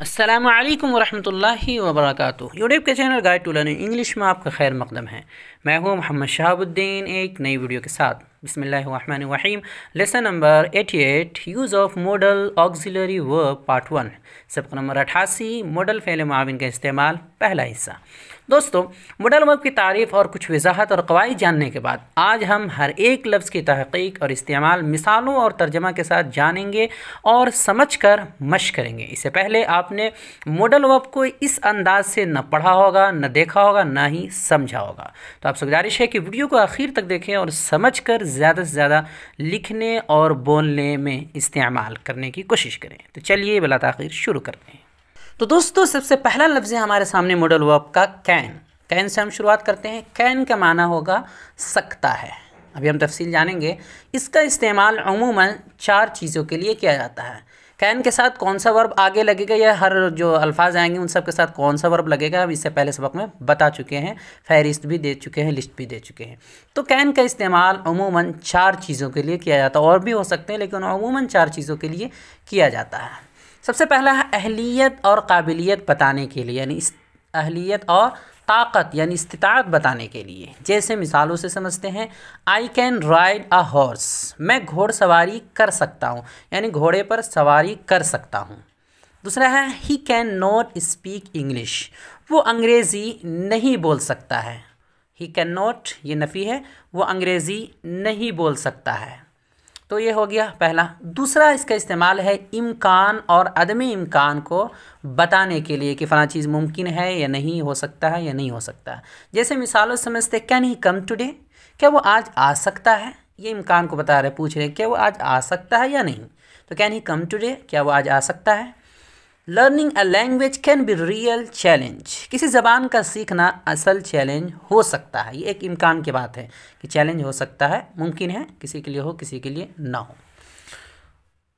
अस्सलामुअलैकुम वरहमतुल्लाहि वबरकातुहू। यूट्यूब के channel guide to learning English में आपका खैर मकदम है। मैं हूँ मोहम्मद शहाबुद्दीन एक नई वीडियो के साथ। बिस्मिल्लाहिर्रहमानिर्रहीम। Lesson number 88 use of model auxiliary verb part 1 सबक नंबर 88 मॉडल फ़ेल मुआविन का इस्तेमाल पहला हिस्सा। दोस्तों, मॉडल वर्ब की तारीफ़ और कुछ वजाहत और कवायद जानने के बाद आज हम हर एक लफ्ज़ की तहक़ीक़ और इस्तेमाल मिसालों और तर्जमा के साथ जानेंगे और समझकर मश्क करेंगे। इससे पहले आपने मॉडल वर्ब को इस अंदाज से न पढ़ा होगा, न देखा होगा, ना ही समझा होगा। तो आपसे गुजारिश है कि वीडियो को आखिर तक देखें और समझकर ज़्यादा से ज़्यादा लिखने और बोलने में इस्तेमाल करने की कोशिश करें। तो चलिए बिला ताख़ीर शुरू करते हैं। तो दोस्तों, सबसे पहला लफ्ज़ है हमारे सामने मॉडल वर्ब का कैन। कैन से हम शुरुआत करते हैं। कैन का माना होगा सकता है। अभी हम तफसील जानेंगे। इसका इस्तेमाल अमूमन 4 चीज़ों के लिए किया जाता है। कैन के साथ कौन सा वर्ब आगे लगेगा या हर जो अल्फाज आएंगे उन सब के साथ कौन सा वर्ब लगेगा, हम इससे पहले सबक में बता चुके हैं, फहरिस्त भी दे चुके हैं, लिस्ट भी दे चुके हैं। तो कैन का इस्तेमाल अमूमन 4 चीज़ों के लिए किया जाता है, और भी हो सकते हैं लेकिन अमूमन 4 चीज़ों के लिए किया जाता है। सबसे पहला है अहलियत और काबिलियत बताने के लिए, यानी अहलियत और ताकत यानी इस्तिताअत बताने के लिए। जैसे मिसालों से समझते हैं। I can ride a horse, मैं घोड़सवारी कर सकता हूँ, यानी घोड़े पर सवारी कर सकता हूँ। दूसरा है he can not speak English, वो अंग्रेज़ी नहीं बोल सकता है। ही कैन नॉट, ये नफ़ी है, वो अंग्रेज़ी नहीं बोल सकता है। तो ये हो गया पहला। दूसरा इसका इस्तेमाल है इम्कान और अदम इम्कान को बताने के लिए कि फ़लाँ चीज़ मुमकिन है या नहीं, हो सकता है या नहीं हो सकता। जैसे मिसालों से समझते, कैन ही कम टुडे, क्या वो आज आ सकता है। ये इम्कान को बता रहे, पूछ रहे क्या वो आज आ सकता है या नहीं। तो कैन ही कम टुडे, क्या वो आज आ सकता है। Learning a language can be real challenge, किसी ज़बान का सीखना असल चैलेंज हो सकता है। ये एक इम्कान की बात है कि चैलेंज हो सकता है, मुमकिन है, किसी के लिए हो, किसी के लिए ना हो।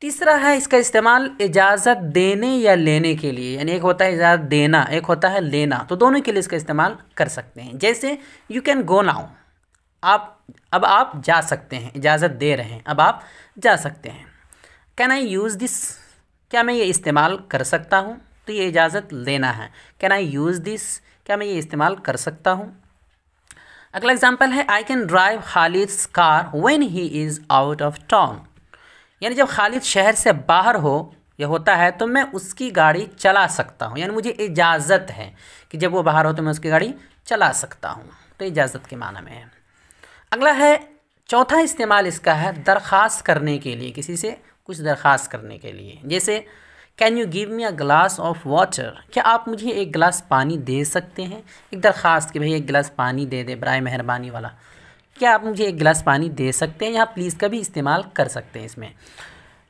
तीसरा है इसका इस्तेमाल इजाज़त देने या लेने के लिए, यानी एक होता है इजाज़त देना, एक होता है लेना, तो दोनों के लिए इसका इस्तेमाल कर सकते हैं। जैसे यू कैन गो नाउ, अब आप जा सकते हैं, इजाज़त दे रहे हैं, अब आप जा सकते हैं। कैन आई यूज़ दिस, क्या मैं ये इस्तेमाल कर सकता हूँ, तो ये इजाज़त लेना है। कैन आई यूज़ दिस, क्या मैं ये इस्तेमाल कर सकता हूँ। अगला एग्जांपल है I can drive Khalid's car when he is out of town, यानी जब खालिद शहर से बाहर हो या होता है तो मैं उसकी गाड़ी चला सकता हूँ, यानी मुझे इजाज़त है कि जब वो बाहर हो तो मैं उसकी गाड़ी चला सकता हूँ। तो इजाज़त के माना में है। अगला है चौथा इस्तेमाल इसका है दरख्वास्त करने के लिए, किसी से कुछ दरख्वास्त करने के लिए। जैसे can you give me a glass of water, क्या आप मुझे एक गिलास पानी दे सकते हैं। एक दरख्वास्त कि भाई एक गिलास पानी दे दे, बराए मेहरबानी वाला, क्या आप मुझे एक गिलास पानी दे सकते हैं। यहाँ प्लीज़ का भी इस्तेमाल कर सकते हैं इसमें।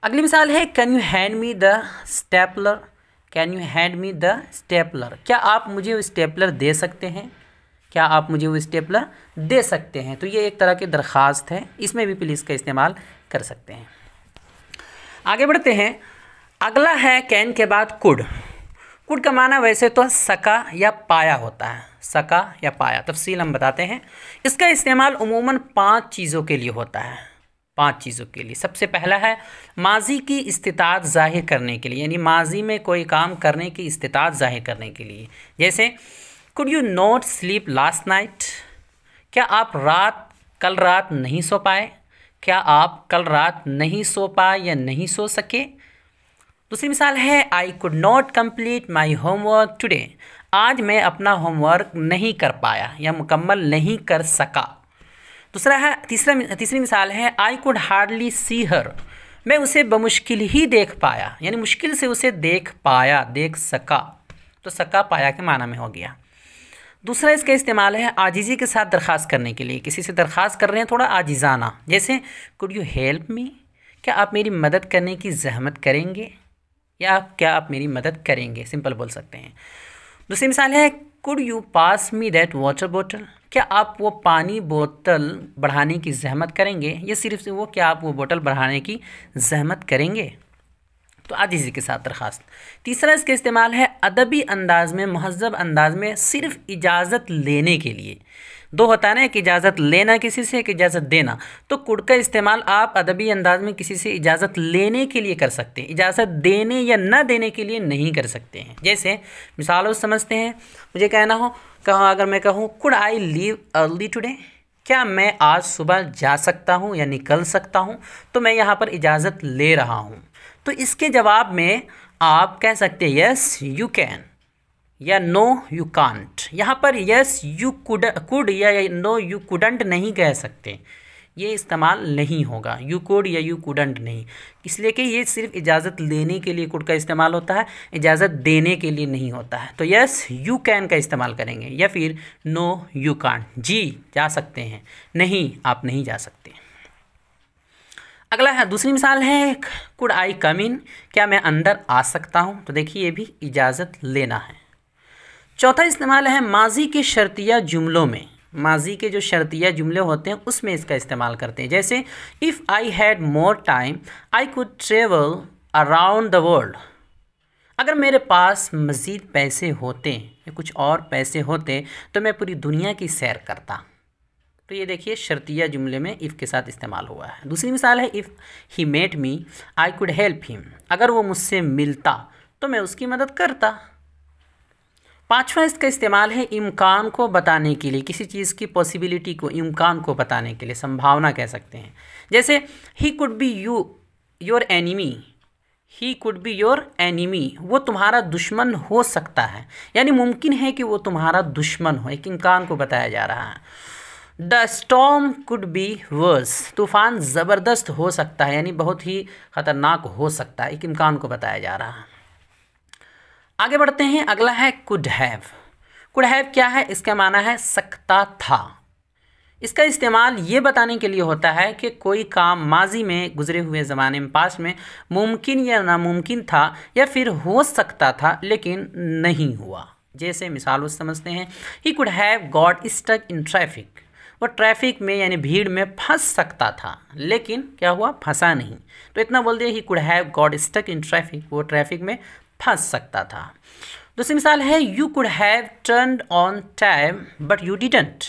अगली मिसाल है can you hand me the stapler, can you hand me the stapler, क्या आप मुझे वो स्टेपलर दे सकते हैं, क्या आप मुझे वो स्टेपलर दे सकते हैं। तो ये एक तरह की दरख्वास्त है, इसमें भी प्लीज़ का इस्तेमाल कर सकते हैं। आगे बढ़ते हैं। अगला है कैन के बाद कुड। कुड का माना वैसे तो सका या पाया होता है, सका या पाया, तफसील हम बताते हैं। इसका इस्तेमाल उमूमन 5 चीज़ों के लिए होता है, 5 चीज़ों के लिए। सबसे पहला है माजी की इस्तिताअत ज़ाहिर करने के लिए, यानी माजी में कोई काम करने की इस्तिताअत ज़ाहिर करने के लिए। जैसे could you not sleep last night, क्या आप कल रात नहीं सो पाए, क्या आप कल रात नहीं सो पाए या नहीं सो सके। दूसरी मिसाल है I could not complete my homework today, आज मैं अपना होमवर्क नहीं कर पाया या मुकम्मल नहीं कर सका। दूसरा है तीसरी मिसाल है आई कुड हार्डली सी हर, मैं उसे बमुश्किल ही देख पाया, यानी मुश्किल से उसे देख पाया, देख सका। तो सका पाया के माना में हो गया। दूसरा इसका इस्तेमाल है आजिज़ी के साथ दरख्वास्त करने के लिए, किसी से दरख्वास्त कर रहे हैं थोड़ा आजिज़ाना। जैसे कुड यू हेल्प मी, क्या आप मेरी मदद करने की जहमत करेंगे, या क्या आप मेरी मदद करेंगे, सिंपल बोल सकते हैं। दूसरी मिसाल है could you pass me that water बोतल, क्या आप वो पानी बोतल बढ़ाने की जहमत करेंगे, या सिर्फ से वो क्या आप वो बोतल बढ़ाने की जहमत करेंगे। तो आजिज़ी के साथ दरख्वास्त। तीसरा इसका इस्तेमाल है अदबी अंदाज में, महज़ब अंदाज में, सिर्फ इजाज़त लेने के लिए। दो होता है ना, एक इजाज़त लेना किसी से, एक इजाज़त देना। तो कुड का इस्तेमाल आप अदबी अंदाज में किसी से इजाज़त लेने के लिए कर सकते हैं, इजाज़त देने या न देने के लिए नहीं कर सकते हैं। जैसे मिसालों समझते हैं, मुझे कहना हो अगर मैं कहूँ could I leave early today, क्या मैं आज सुबह जा सकता हूँ या निकल सकता हूँ, तो मैं यहाँ पर इजाज़त ले रहा हूँ। तो इसके जवाब में आप कह सकते हैं यस यू कैन या नो यू कांट। यहाँ पर यस यू कुड या नो यू कुडंट नहीं कह सकते, ये इस्तेमाल नहीं होगा, यू कुड या यू कुडंट नहीं, इसलिए कि ये सिर्फ इजाज़त लेने के लिए कुड का इस्तेमाल होता है, इजाज़त देने के लिए नहीं होता है। तो यस यू कैन का इस्तेमाल करेंगे, या फिर नो यू कांट, जी जा सकते हैं, नहीं आप नहीं जा सकते। अगला है, दूसरी मिसाल है कुड आई कम इन, क्या मैं अंदर आ सकता हूँ, तो देखिए ये भी इजाज़त लेना है। चौथा इस्तेमाल है माजी के शर्तिया जुमलों में, माजी के जो शर्तिया जुमले होते हैं उसमें इसका इस्तेमाल करते हैं। जैसे if I had more time I could travel around the world, अगर मेरे पास मज़ीद पैसे होते या कुछ और पैसे होते तो मैं पूरी दुनिया की सैर करता। तो ये देखिए शर्तिया जुमले में इफ़ के साथ इस्तेमाल हुआ है। दूसरी मिसाल है if he met me I could help him, अगर वो मुझसे मिलता तो मैं उसकी मदद करता। पांचवा इसका इस्तेमाल है इम्कान को बताने के लिए, किसी चीज़ की पॉसिबिलिटी को, इम्कान को बताने के लिए, संभावना कह सकते हैं। जैसे he could be your enemy, he could be your enemy, वो तुम्हारा दुश्मन हो सकता है, यानी मुमकिन है कि वो तुम्हारा दुश्मन हो, एक इम्कान को बताया जा रहा है। The storm could be verse, तूफ़ान ज़बरदस्त हो सकता है, यानी बहुत ही ख़तरनाक हो सकता है, एक इम्कान को बताया जा रहा है। आगे बढ़ते हैं, अगला है कुड हैव। कुड हैव क्या है, इसका माना है सकता था। इसका इस्तेमाल ये बताने के लिए होता है कि कोई काम माजी में, गुजरे हुए ज़माने में, पास्ट में मुमकिन या नामुमकिन था या फिर हो सकता था लेकिन नहीं हुआ। जैसे मिसाल समझते हैं, he could have got stuck in traffic, वो ट्रैफिक में यानी भीड़ में फंस सकता था लेकिन क्या हुआ, फंसा नहीं। तो इतना बोल दिया, he could have got stuck in traffic, वो ट्रैफिक में फंस सकता था। दूसरी मिसाल है you could have turned on tap but you didn't,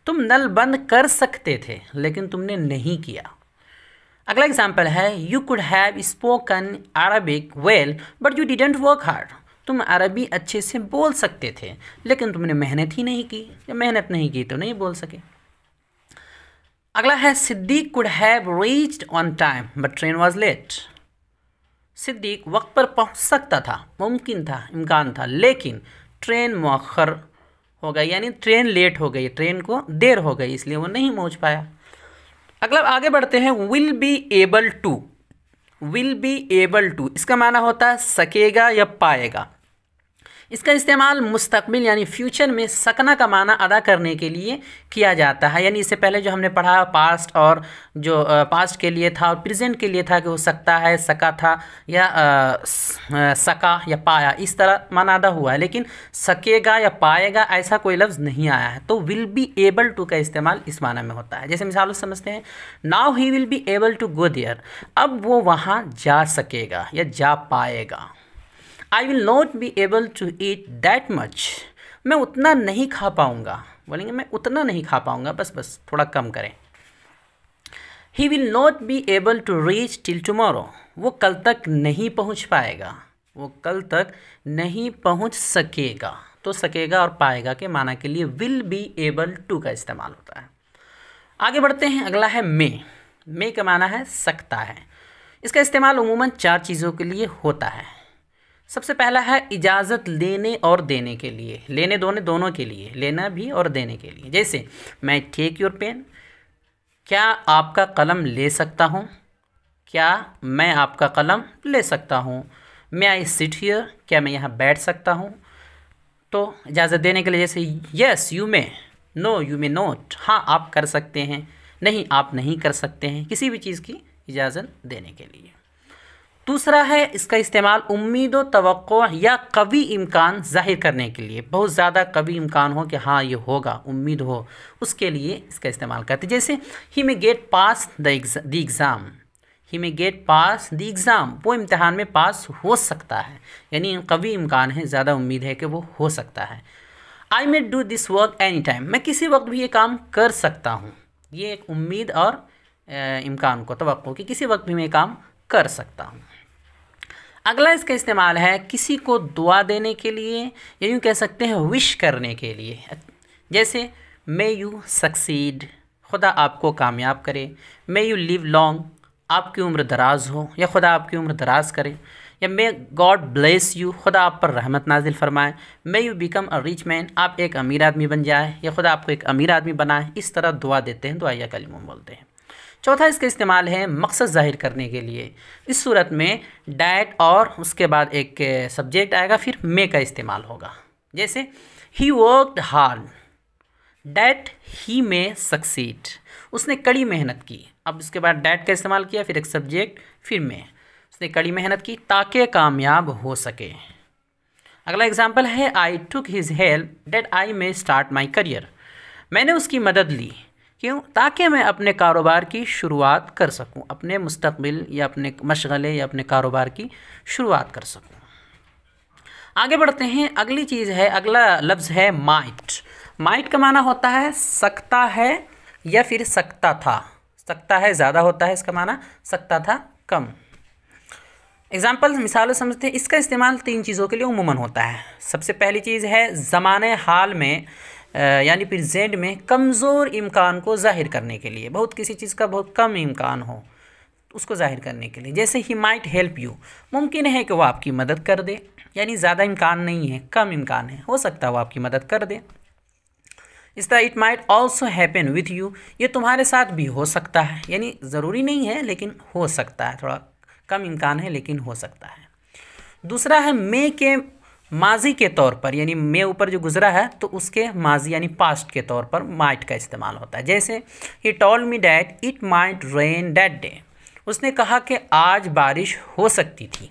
तुम नल बंद कर सकते थे लेकिन तुमने नहीं किया। अगला एग्जाम्पल है you could have spoken Arabic well but you didn't work hard, तुम अरबी अच्छे से बोल सकते थे लेकिन तुमने मेहनत ही नहीं की, या मेहनत नहीं की तो नहीं बोल सके। अगला है Siddiq could have reached on time but train was late, Siddiq वक्त पर पहुंच सकता था, मुमकिन था, इम्कान था, लेकिन ट्रेन मुअख्खर हो गई, यानी ट्रेन लेट हो गई, ट्रेन को देर हो गई, इसलिए वो नहीं पहुंच पाया। अगला आगे बढ़ते हैं, will be able to. Will be able to इसका माना होता है सकेगा या पाएगा। इसका इस्तेमाल मुस्तकबिल यानी फ्यूचर में सकना का माना अदा करने के लिए किया जाता है। यानी इससे पहले जो हमने पढ़ा पास्ट, और जो पास्ट के लिए था और प्रेजेंट के लिए था कि हो सकता है, सका था, या सका या पाया, इस तरह माना अदा हुआ है। लेकिन सकेगा या पाएगा ऐसा कोई लफ्ज़ नहीं आया है। तो विल बी एबल टू का इस्तेमाल इस माना में होता है। जैसे मिसाल समझते हैं, now he will be able to go there, अब वो वहाँ जा सकेगा या जा पाएगा। I will not be able to eat that much, मैं उतना नहीं खा पाऊँगा, बोलेंगे मैं उतना नहीं खा पाऊँगा, बस थोड़ा कम करें। He will not be able to reach till tomorrow, वो कल तक नहीं पहुँच पाएगा, वो कल तक नहीं पहुँच सकेगा। तो सकेगा और पाएगा के माना के लिए विल बी एबल टू का इस्तेमाल होता है। आगे बढ़ते हैं, अगला है मे का माना है सकता है। इसका इस्तेमाल उमूमन 4 चीज़ों के लिए होता है। सबसे पहला है इजाज़त लेने और देने के लिए, लेने दोनों के लिए, लेना भी और देने के लिए। जैसे मैं टेक योर पेन, क्या आपका कलम ले सकता हूँ, क्या मैं आपका कलम ले सकता हूँ। मैं आई सिट हियर, क्या मैं यहाँ बैठ सकता हूँ। तो इजाज़त देने के लिए जैसे yes you may, no you may not, हाँ आप कर सकते हैं, नहीं आप नहीं कर सकते हैं, किसी भी चीज़ की इजाज़त देने के लिए। दूसरा है इसका इस्तेमाल उम्मीद व तवक्को या कवी इम्कान ज़ाहिर करने के लिए, बहुत ज़्यादा कवी इम्कान हो कि हाँ ये होगा, उम्मीद हो, उसके लिए इसका इस्तेमाल करते हैं। जैसे he may get pass the exam, he may get pass the exam, वो इम्तहान में पास हो सकता है, यानी कवी इम्कान है, ज़्यादा उम्मीद है कि वो हो सकता है। I may do this work any time, मैं किसी वक्त भी ये काम कर सकता हूँ। ये एक उम्मीद और इम्कान को, तवक्को कि किसी वक्त भी मैं काम कर सकता हूँ। अगला इसका इस्तेमाल है किसी को दुआ देने के लिए, या यूँ कह सकते हैं विश करने के लिए। जैसे मे यू सक्सीड, खुदा आपको कामयाब करे। मे यू लिव लॉन्ग, आपकी उम्र दराज हो या खुदा आपकी उम्र दराज करे। या मे गॉड ब्लेस यू, खुदा आप पर रहमत नाजिल फरमाए। May you become a rich man, आप एक अमीर आदमी बन जाए या खुदा आपको एक अमीर आदमी बनाए। इस तरह दुआ देते हैं, दुआया कलिमा बोलते हैं। चौथा इसका इस्तेमाल है मकसद ज़ाहिर करने के लिए। इस सूरत में डैट और उसके बाद एक सब्जेक्ट आएगा, फिर मे का इस्तेमाल होगा। जैसे he worked hard that he may succeed, उसने कड़ी मेहनत की। अब उसके बाद डैट का इस्तेमाल किया, फिर एक सब्जेक्ट, फिर मे। उसने कड़ी मेहनत की ताकि कामयाब हो सके। अगला एग्जाम्पल है I took his help that I may start my career, मैंने उसकी मदद ली, क्यों? ताकि मैं अपने कारोबार की शुरुआत कर सकूं, अपने मुस्तकबिल या अपने मशगले या अपने कारोबार की शुरुआत कर सकूं। आगे बढ़ते हैं। अगली चीज़ है, अगला लफ्ज़ है माइट। माइट का माना होता है सकता है या फिर सकता था। सकता है ज़्यादा होता है, इसका माना सकता था कम। एग्जाम्पल मिसाल समझते हैं। इसका इस्तेमाल तीन चीज़ों के लिए उमूमन होता है। सबसे पहली चीज़ है ज़माने हाल में यानी प्रेजेंट में कमज़ोर इम्कान को ज़ाहिर करने के लिए, बहुत किसी चीज़ का बहुत कम इम्कान हो उसको ज़ाहिर करने के लिए। जैसे ही माइट हेल्प यू, मुमकिन है कि वो आपकी मदद कर दे, यानी ज़्यादा इम्कान नहीं है, कम इम्कान है, हो सकता है वो आपकी मदद कर दे। इस तरह it might also happen with you, ये तुम्हारे साथ भी हो सकता है, यानी ज़रूरी नहीं है लेकिन हो सकता है, थोड़ा कम इम्कान है लेकिन हो सकता है। दूसरा है मे के माजी के तौर पर, यानी मे ऊपर जो गुजरा है तो उसके माजी यानी पास्ट के तौर पर माइट का इस्तेमाल होता है। जैसे he told me that it might rain that day, उसने कहा कि आज बारिश हो सकती थी।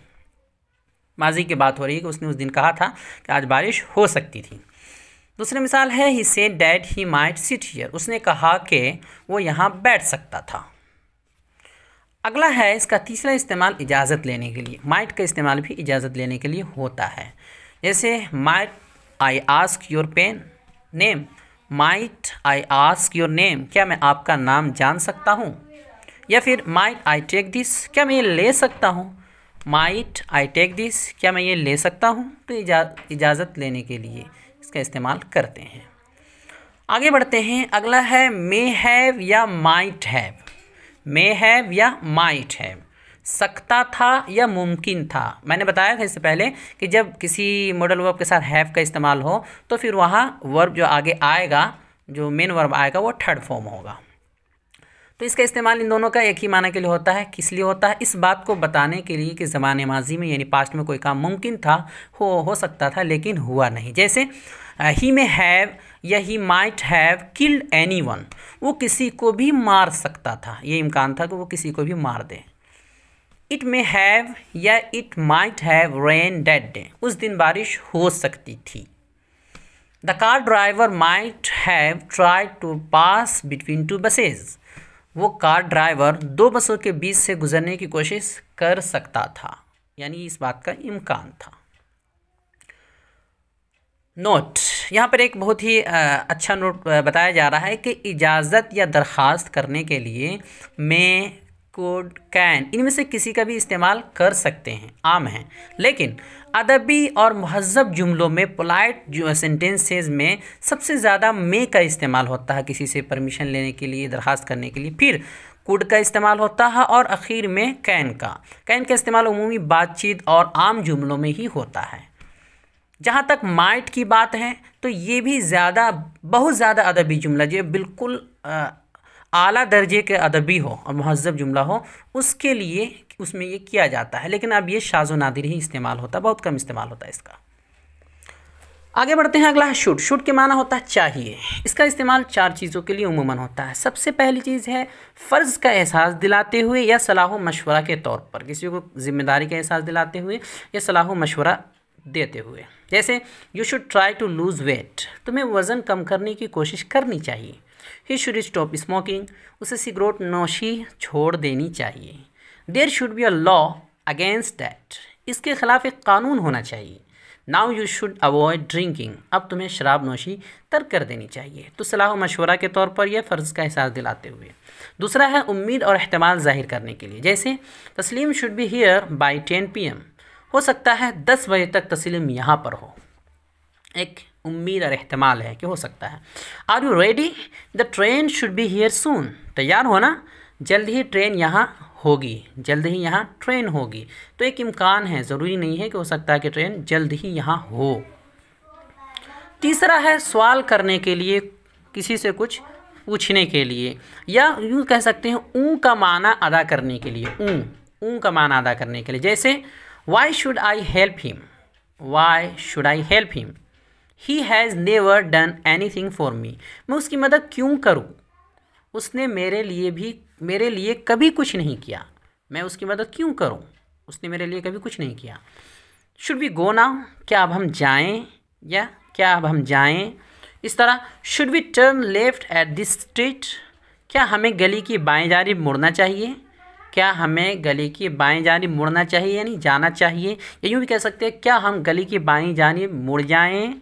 माजी की बात हो रही है कि उसने उस दिन कहा था कि आज बारिश हो सकती थी। दूसरी मिसाल है he said that he might sit here, उसने कहा कि वो यहाँ बैठ सकता था। अगला है इसका तीसरा इस्तेमाल इजाज़त लेने के लिए। माइट का इस्तेमाल भी इजाज़त लेने के लिए होता है। जैसे might I ask your pen name, might I ask your name, क्या मैं आपका नाम जान सकता हूँ? या फिर माइट आई टेक दिस, क्या मैं ये ले सकता हूँ? माइट आई टेक दिस, क्या मैं ये ले सकता हूँ? तो इजाज़त लेने के लिए इसका इस्तेमाल करते हैं। आगे बढ़ते हैं। अगला है मे हैव या माइट हैव। मे हैव या माइट हैव, सकता था या मुमकिन था। मैंने बताया था इससे पहले कि जब किसी मॉडल वर्ब के साथ हैव का इस्तेमाल हो तो फिर वहाँ वर्ब जो आगे आएगा, जो मेन वर्ब आएगा, वो थर्ड फॉर्म होगा। तो इसका इस्तेमाल इन दोनों का एक ही माना के लिए होता है। किस लिए होता है? इस बात को बताने के लिए कि ज़माने माजी में यानी पास्ट में कोई काम मुमकिन था, हो सकता था लेकिन हुआ नहीं। जैसे ही में हैव या he might have killed anyone, वो किसी को भी मार सकता था, ये इम्कान था कि वो किसी को भी मार दे। इट मे हैव या it might have rain that day, उस दिन बारिश हो सकती थी। The car driver might have tried to pass between two buses, वो कार ड्राइवर दो बसों के बीच से गुजरने की कोशिश कर सकता था, यानी इस बात का इम्कान था। नोट, यहाँ पर एक बहुत ही अच्छा नोट बताया जा रहा है कि इजाज़त या दरख्वास्त करने के लिए मे, कुड, कैन, इनमें से किसी का भी इस्तेमाल कर सकते हैं, आम हैं। लेकिन अदबी और महज़ब जुमलों में, पोलाइट जो सेंटेंसेस में सबसे ज़्यादा मे का इस्तेमाल होता है किसी से परमिशन लेने के लिए, दरख्वास्त करने के लिए। फिर कुड का इस्तेमाल होता है और आखिर में कैन का। कैन का इस्तेमाल उमूमी बातचीत और आम जुमलों में ही होता है। जहाँ तक माइट की बात है तो ये भी बहुत ज़्यादा अदबी जुमला, जो बिल्कुल आला दर्जे के अदबी हो और महज़ब जुमला हो, उसके लिए उसमें ये किया जाता है। लेकिन अब ये शाज़ व नादिर ही इस्तेमाल होता है, बहुत कम इस्तेमाल होता है इसका। आगे बढ़ते हैं। अगला है शुड। शुड के माना होता है चाहिए। इसका इस्तेमाल चार चीज़ों के लिए उमूमन होता है। सबसे पहली चीज़ है फ़र्ज़ का एहसास दिलाते हुए या सलाह मशवरा के तौर पर, किसी को ज़िम्मेदारी का एहसास दिलाते हुए या सलाह मशवरा देते हुए। जैसे you should try to lose weight, तुम्हें वज़न कम करने की कोशिश करनी चाहिए। ही शुड स्टॉप स्मोकिंग, उसे सिगरेट नोशी छोड़ देनी चाहिए। There should be a law against that, इसके ख़िलाफ़ एक कानून होना चाहिए। Now you should avoid drinking, अब तुम्हें शराब नोशी तर्क कर देनी चाहिए। तो सलाह व मशवरा के तौर पर यह फ़र्ज़ का एहसास दिलाते हुए। दूसरा है उम्मीद और एहतमाल ज़ाहिर करने के लिए, जैसे तस्लीम should be here by 10 PM, हो सकता है 10 बजे तक तस्लीम यहाँ पर हो। एक उम्मीद और एहतमाल है कि हो सकता है। Are you ready, the train should be here soon, तैयार हो ना, जल्द ही ट्रेन यहाँ होगी, जल्द ही यहाँ ट्रेन होगी। तो एक इम्कान है, ज़रूरी नहीं है कि हो सकता है कि ट्रेन जल्द ही यहाँ हो। तीसरा है सवाल करने के लिए, किसी से कुछ पूछने के लिए, या यूँ कह सकते हैं ऊँ का माना अदा करने के लिए, ऊँ का माना अदा करने के लिए, जैसे why should I help him, why should I help him, he has never done anything for me, मैं उसकी मदद क्यों करूँ, उसने मेरे लिए कभी कुछ नहीं किया, मैं उसकी मदद क्यों करूं, उसने मेरे लिए कभी कुछ नहीं किया। शुड वी गो नाउ, क्या अब हम जाएं, या क्या अब हम जाएं। इस तरह should we turn left at this street, क्या हमें गली की बाएं जानिब मुड़ना चाहिए, क्या हमें गली की बाएं जानिब मुड़ना चाहिए यानी जाना चाहिए। या यूँ भी कह सकते हैं क्या हम गली की बाएं जानिब मुड़ जाएं।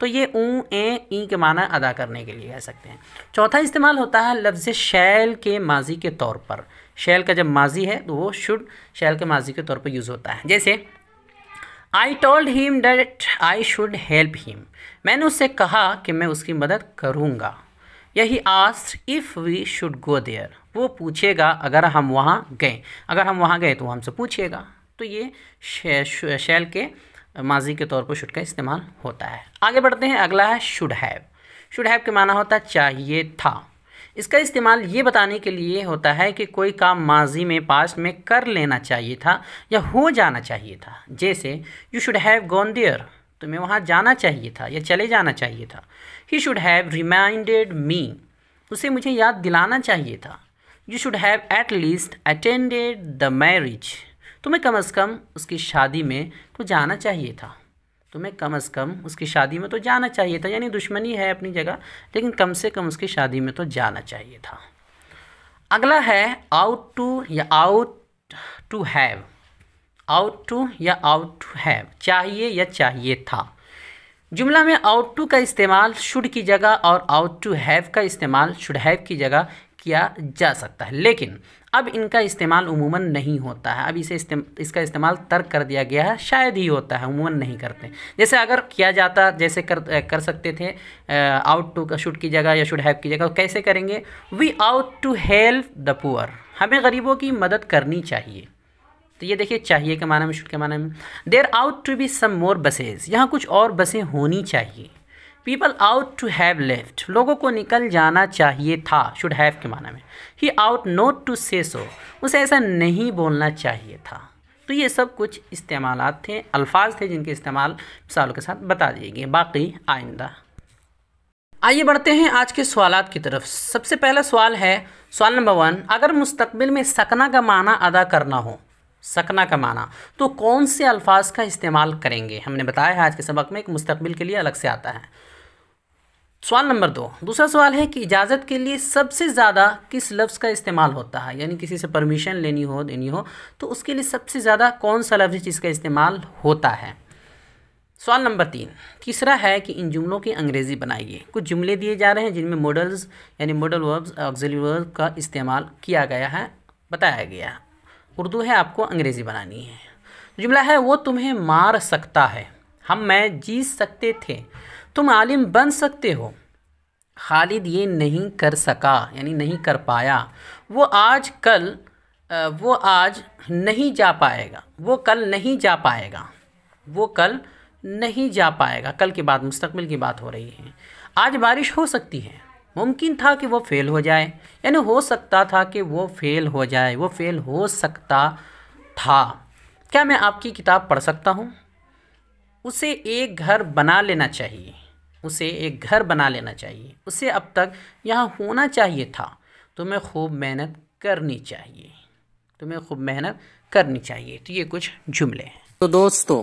तो ये ऊँ ए ई के माना अदा करने के लिए कह सकते हैं। चौथा इस्तेमाल होता है लफ्ज़ शैल के माजी के तौर पर। शैल का जब माजी है तो वो शुड शैल के माजी के तौर पर यूज़ होता है। जैसे I told him that I should help him, मैंने उससे कहा कि मैं उसकी मदद करूँगा। यही asked if we should go there, वो पूछेगा अगर हम वहाँ गए, अगर हम वहाँ गए तो वो हमसे पूछेगा। तो ये शैल के माजी के तौर पर शुड का इस्तेमाल होता है। आगे बढ़ते हैं, अगला है शुड हैव। शुड हैव के माना होता है चाहिए था। इसका इस्तेमाल ये बताने के लिए होता है कि कोई काम माजी में पास्ट में कर लेना चाहिए था या हो जाना चाहिए था। जैसे you should have gone there, तुम्हें वहाँ जाना चाहिए था या चले जाना चाहिए था। He should have reminded me, उसे मुझे याद दिलाना चाहिए था। You should have at least attended the marriage, तुम्हें कम से कम उसकी शादी में तो जाना चाहिए था, तुम्हें कम से कम उसकी शादी में तो जाना चाहिए था। यानी दुश्मनी है अपनी जगह, लेकिन कम से कम उसकी शादी में तो जाना चाहिए था। अगला है आउट टू या ought to have. Ought to या आउट टू हैव, चाहिए या चाहिए था। जुमला में आउट टू का इस्तेमाल शुड की जगह और आउट टू हैव का इस्तेमाल शुड हैव की जगह किया जा सकता है, लेकिन अब इनका इस्तेमाल उमूमन नहीं होता है। अब इसका इस्तेमाल तर्क कर दिया गया है, शायद ही होता है, उमूमन नहीं करते। जैसे अगर किया जाता, जैसे कर सकते थे आउट टू का शुड की जगह या शुड हैव की जगह, कैसे करेंगे, we ought to help the poor, हमें गरीबों की मदद करनी चाहिए। तो ये देखिए चाहिए के माना में, शुड के माना में। There ought to be some more buses, यहाँ कुछ और बसें होनी चाहिए। People ought to have left, लोगों को निकल जाना चाहिए था, शुड हैव के माना में। ही आउट नॉट टू से सो, उसे ऐसा नहीं बोलना चाहिए था। तो ये सब कुछ इस्तेमालात थे, अल्फाज थे जिनके इस्तेमाल मिसालों के साथ बता दिए गए, बाकी आइंदा। आइए बढ़ते हैं आज के सवालात की तरफ। सबसे पहला सवाल है सवाल नंबर 1, अगर मुस्तकबिल में सकना का माना अदा करना हो, सकना का माना, तो कौन से अल्फाज का इस्तेमाल करेंगे। हमने बताया है आज के सबक में एक मुस्तकबिल के लिए अलग से आता है। सवाल नंबर 2, दूसरा सवाल है कि इजाज़त के लिए सबसे ज़्यादा किस लफ्ज़ का इस्तेमाल होता है, यानी किसी से परमिशन लेनी हो देनी हो तो उसके लिए सबसे ज़्यादा कौन सा लफ्ज़ जिसका इस्तेमाल होता है। सवाल नंबर 3, तीसरा है कि इन जुमलों की अंग्रेज़ी बनाइए। कुछ जुमले दिए जा रहे हैं जिनमें मॉडल्स यानी मॉडल वर्ब्स ऑक्सिलरी वर्ब का इस्तेमाल किया गया है, बताया गया। उर्दू है, आपको अंग्रेज़ी बनानी है। जुमला है वो तुम्हें मार सकता है, मैं जीत सकते थे, तुम आलिम बन सकते हो। खालिद ये नहीं कर सका यानी नहीं कर पाया। वो आज नहीं जा पाएगा, वो कल नहीं जा पाएगा, वो कल नहीं जा पाएगा। कल की बात, मुस्तकबिल की बात हो रही है। आज बारिश हो सकती है, मुमकिन था कि वो फ़ेल हो जाए, यानी हो सकता था कि वो फ़ेल हो जाए, वो फ़ेल हो सकता था। क्या मैं आपकी किताब पढ़ सकता हूँ। उसे एक घर बना लेना चाहिए, उसे एक घर बना लेना चाहिए। उसे अब तक यहाँ होना चाहिए था। तुम्हें खूब मेहनत करनी चाहिए, तुम्हें खूब मेहनत करनी चाहिए। तो ये कुछ जुमले हैं। तो दोस्तों,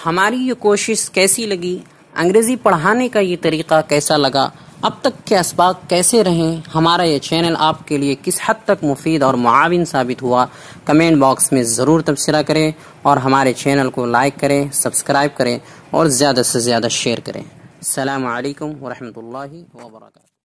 हमारी ये कोशिश कैसी लगी, अंग्रेज़ी पढ़ाने का ये तरीक़ा कैसा लगा, अब तक के असबाक कैसे रहें, हमारा ये चैनल आपके लिए किस हद तक मुफीद और मुआविन साबित हुआ, कमेंट बॉक्स में ज़रूर तबसरा करें और हमारे चैनल को लाइक करें, सब्सक्राइब करें और ज़्यादा से ज़्यादा शेयर करें। अस्सलामु अलैकुम व रहमतुल्लाहि व बरकातुहू।